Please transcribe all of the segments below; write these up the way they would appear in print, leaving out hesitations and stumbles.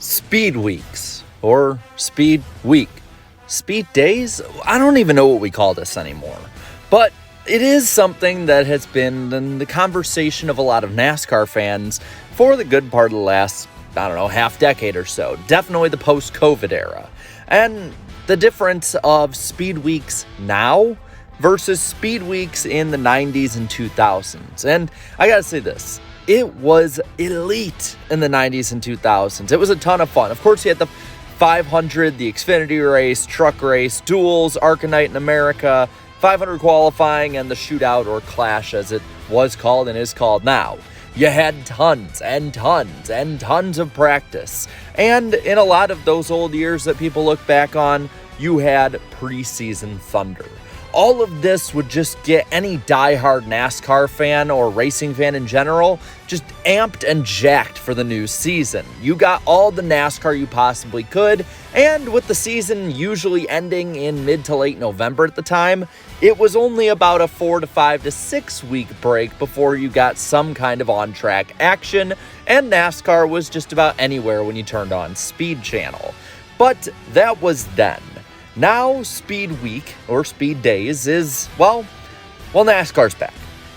Speedweeks or Speed Week. Speed Days? I don't even know what we call this anymore. But it is something that has been in the conversation of a lot of NASCAR fans for the good part of the last, half decade or so. Definitely the post-COVID era. And the difference of Speed Weeks now versus Speed Weeks in the 90s and 2000s. And I gotta say this. It was elite in the 90s and 2000s. It was a ton of fun. Of course, you had the 500, the Xfinity race, truck race, duels, Arcanite in America, 500 qualifying, and the shootout or clash as it was called and is called now. You had tons and tons and tons of practice. And in a lot of those old years that people look back on, you had preseason thunder. All of this would just get any diehard NASCAR fan or racing fan in general just amped and jacked for the new season. You got all the NASCAR you possibly could, and with the season usually ending in mid to late November at the time, it was only about a 4 to 5 to 6 week break before you got some kind of on-track action, and NASCAR was just about anywhere when you turned on Speed Channel. But that was then. Now, Speed Week, or Speed Days, is, NASCAR's back.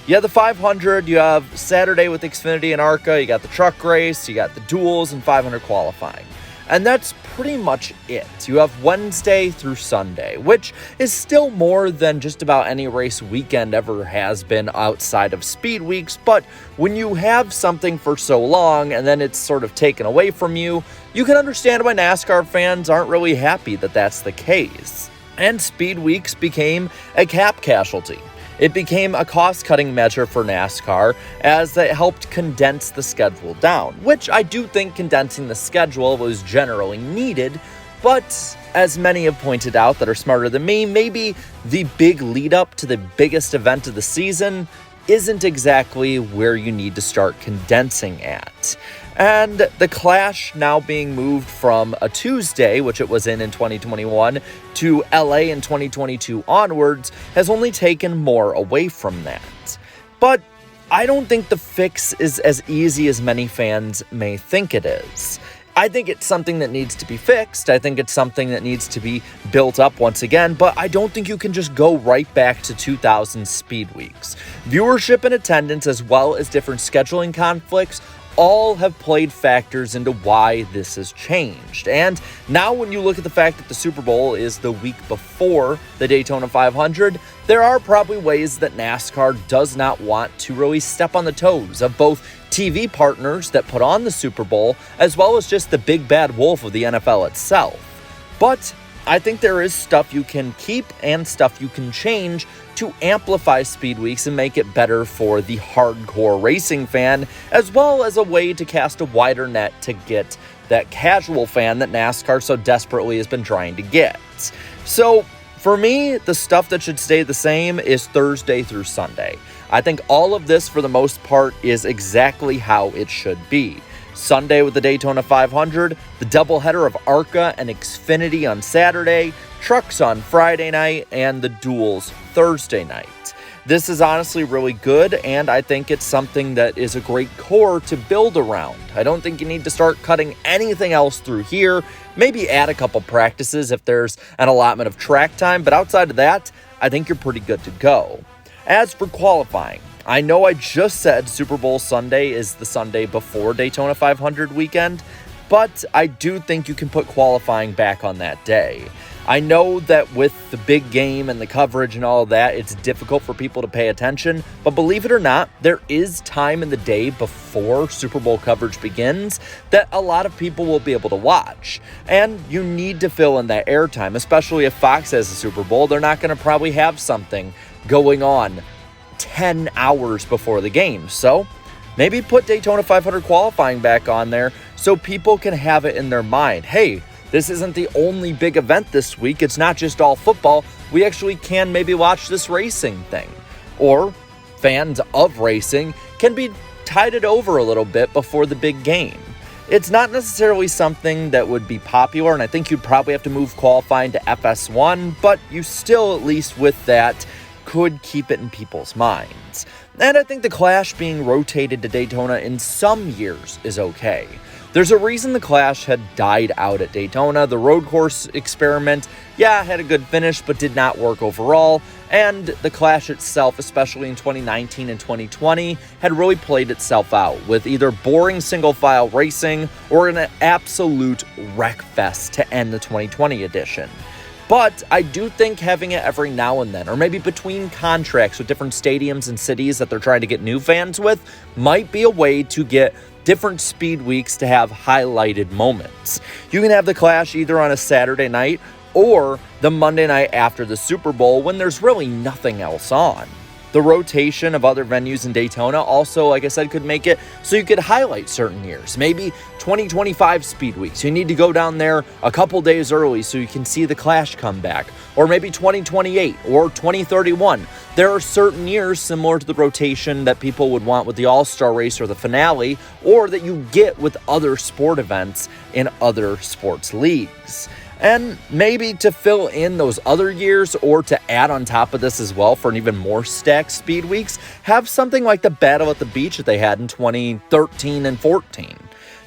You have the 500, you have Saturday with Xfinity and ARCA, you got the truck race, you got the duels, and 500 qualifying. And that's pretty much it. You have Wednesday through Sunday, which is still more than just about any race weekend ever has been outside of Speed Weeks, but when you have something for so long and then it's sort of taken away from you, you can understand why NASCAR fans aren't really happy that that's the case. And Speed Weeks became a cap casualty. It became a cost-cutting measure for NASCAR as it helped condense the schedule down, which I do think condensing the schedule was generally needed, but as many have pointed out that are smarter than me, maybe the big lead-up to the biggest event of the season isn't exactly where you need to start condensing at. And the Clash now being moved from a Tuesday, which it was in 2021, to LA in 2022 onwards has only taken more away from that. But I don't think the fix is as easy as many fans may think it is. I think it's something that needs to be fixed. I think it's something that needs to be built up once again, but I don't think you can just go right back to 2000 Speed Weeks. Viewership and attendance, as well as different scheduling conflicts, all have played factors into why this has changed. And now when you look at the fact that the Super Bowl is the week before the Daytona 500, there are probably ways that NASCAR does not want to really step on the toes of both TV partners that put on the Super Bowl, as well as just the big bad wolf of the NFL itself. But I think there is stuff you can keep and stuff you can change to amplify Speed Weeks and make it better for the hardcore racing fan, as well as a way to cast a wider net to get that casual fan that NASCAR so desperately has been trying to get. So for me, the stuff that should stay the same is Thursday through Sunday. I think all of this, for the most part, is exactly how it should be. Sunday with the Daytona 500, the doubleheader of ARCA and Xfinity on Saturday, trucks on Friday night, and the duels Thursday night. This is honestly really good, and I think it's something that is a great core to build around. I don't think you need to start cutting anything else through here. Maybe add a couple practices if there's an allotment of track time, but outside of that, I think you're pretty good to go. As for qualifying, I know I just said Super Bowl Sunday is the Sunday before Daytona 500 weekend, but I do think you can put qualifying back on that day. I know that with the big game and the coverage and all of that, it's difficult for people to pay attention, but believe it or not, there is time in the day before Super Bowl coverage begins that a lot of people will be able to watch. And you need to fill in that airtime, especially if Fox has a Super Bowl. They're not going to probably have something going on 10 hours before the game. So maybe put Daytona 500 qualifying back on there so people can have it in their mind. Hey, this isn't the only big event this week. It's not just all football. We actually can maybe watch this racing thing. Or fans of racing can be tided over a little bit before the big game. It's not necessarily something that would be popular, and I think you'd probably have to move qualifying to FS1, but you still, at least with that, could keep it in people's minds. And I think the Clash being rotated to Daytona in some years is okay. There's a reason the Clash had died out at Daytona. The road course experiment, had a good finish, but did not work overall. And the Clash itself, especially in 2019 and 2020, had really played itself out with either boring single-file racing or an absolute wreck fest to end the 2020 edition. But I do think having it every now and then, or maybe between contracts with different stadiums and cities that they're trying to get new fans with, might be a way to get different speed weeks to have highlighted moments. You can have the Clash either on a Saturday night or the Monday night after the Super Bowl when there's really nothing else on. The rotation of other venues in Daytona also, like I said, could make it so you could highlight certain years. Maybe 2025 Speed Weeks. You need to go down there a couple days early so you can see the Clash come back. Or maybe 2028 or 2031. There are certain years similar to the rotation that people would want with the All-Star Race or the finale, or that you get with other sport events in other sports leagues. And maybe to fill in those other years, or to add on top of this as well for an even more stacked Speed Weeks, have something like the Battle at the Beach that they had in 2013 and 14.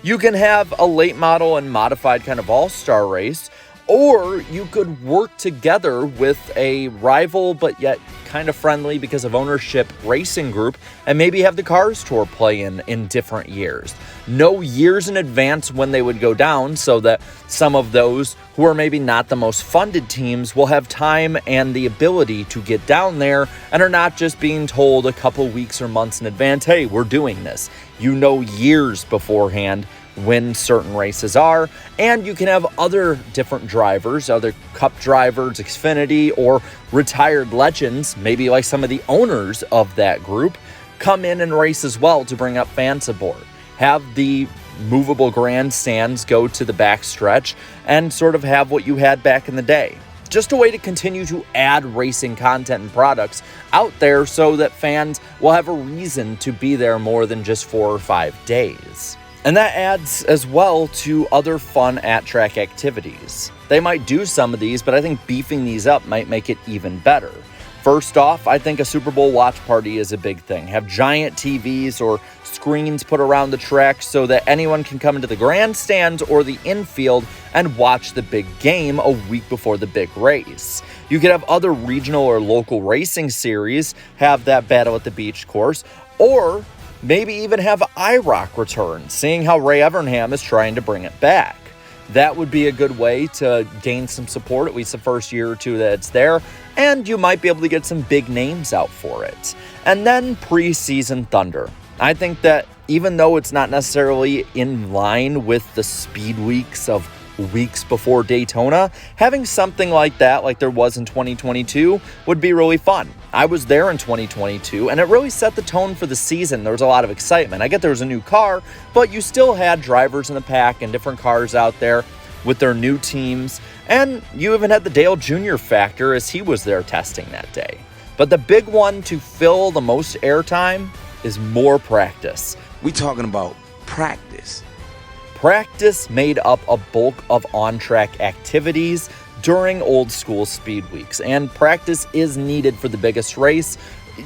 You can have a late model and modified kind of all-star race, or you could work together with a rival but yet kind of friendly because of ownership racing group and maybe have the Cars Tour play in different years. Know years in advance when they would go down so that some of those who are maybe not the most funded teams will have time and the ability to get down there and are not just being told a couple weeks or months in advance, hey, we're doing this. You know years beforehand when certain races are, and you can have other different drivers, other Cup drivers, Xfinity, or retired legends, maybe like some of the owners of that group, come in and race as well to bring up fan support. Have the movable grandstands go to the back stretch and sort of have what you had back in the day. Just a way to continue to add racing content and products out there so that fans will have a reason to be there more than just 4 or 5 days. And that adds as well to other fun at-track activities. They might do some of these, but I think beefing these up might make it even better. First off, I think a Super Bowl watch party is a big thing. Have giant TVs or screens put around the track so that anyone can come into the grandstands or the infield and watch the big game a week before the big race. You could have other regional or local racing series have that Battle at the Beach course, or maybe even have IROC return, seeing how Ray Evernham is trying to bring it back. That would be a good way to gain some support, at least the first year or two that it's there, and you might be able to get some big names out for it. And then preseason Thunder. I think that even though it's not necessarily in line with the speed weeks of weeks before Daytona, having something like that, like there was in 2022, would be really fun. I was there in 2022, and it really set the tone for the season. There was a lot of excitement. I get there was a new car, but you still had drivers in the pack and different cars out there with their new teams, and you even had the Dale Jr. factor as he was there testing that day. But the big one to fill the most airtime is more practice. We talking about practice. Practice made up a bulk of on-track activities during old school speed weeks, and practice is needed for the biggest race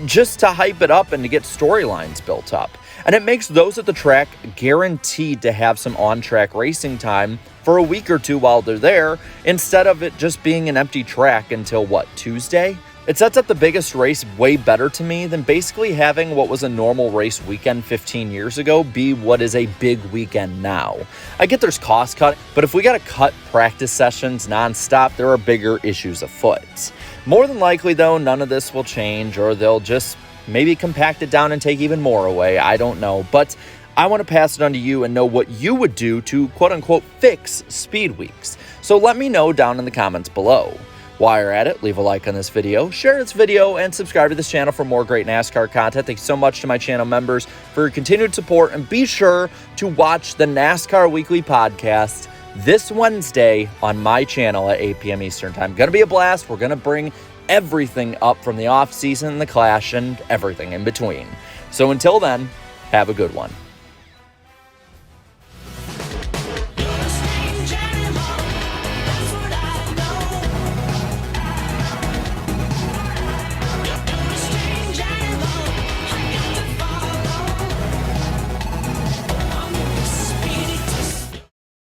just to hype it up and to get storylines built up. And it makes those at the track guaranteed to have some on-track racing time for a week or two while they're there, instead of it just being an empty track until, Tuesday? It sets up the biggest race way better to me than basically having what was a normal race weekend 15 years ago be what is a big weekend now. I get there's cost cut, but if we got to cut practice sessions nonstop, there are bigger issues afoot. More than likely, though, none of this will change, or they'll just maybe compact it down and take even more away. I don't know, but I want to pass it on to you and know what you would do to quote-unquote fix speed weeks. So let me know down in the comments below. While you're at it, leave a like on this video, share this video, and subscribe to this channel for more great NASCAR content. Thanks so much to my channel members for your continued support, and be sure to watch the NASCAR Weekly Podcast this Wednesday on my channel at 8 p.m. Eastern Time. Gonna be a blast. We're gonna bring everything up from the off-season, the Clash, and everything in between. So until then, have a good one.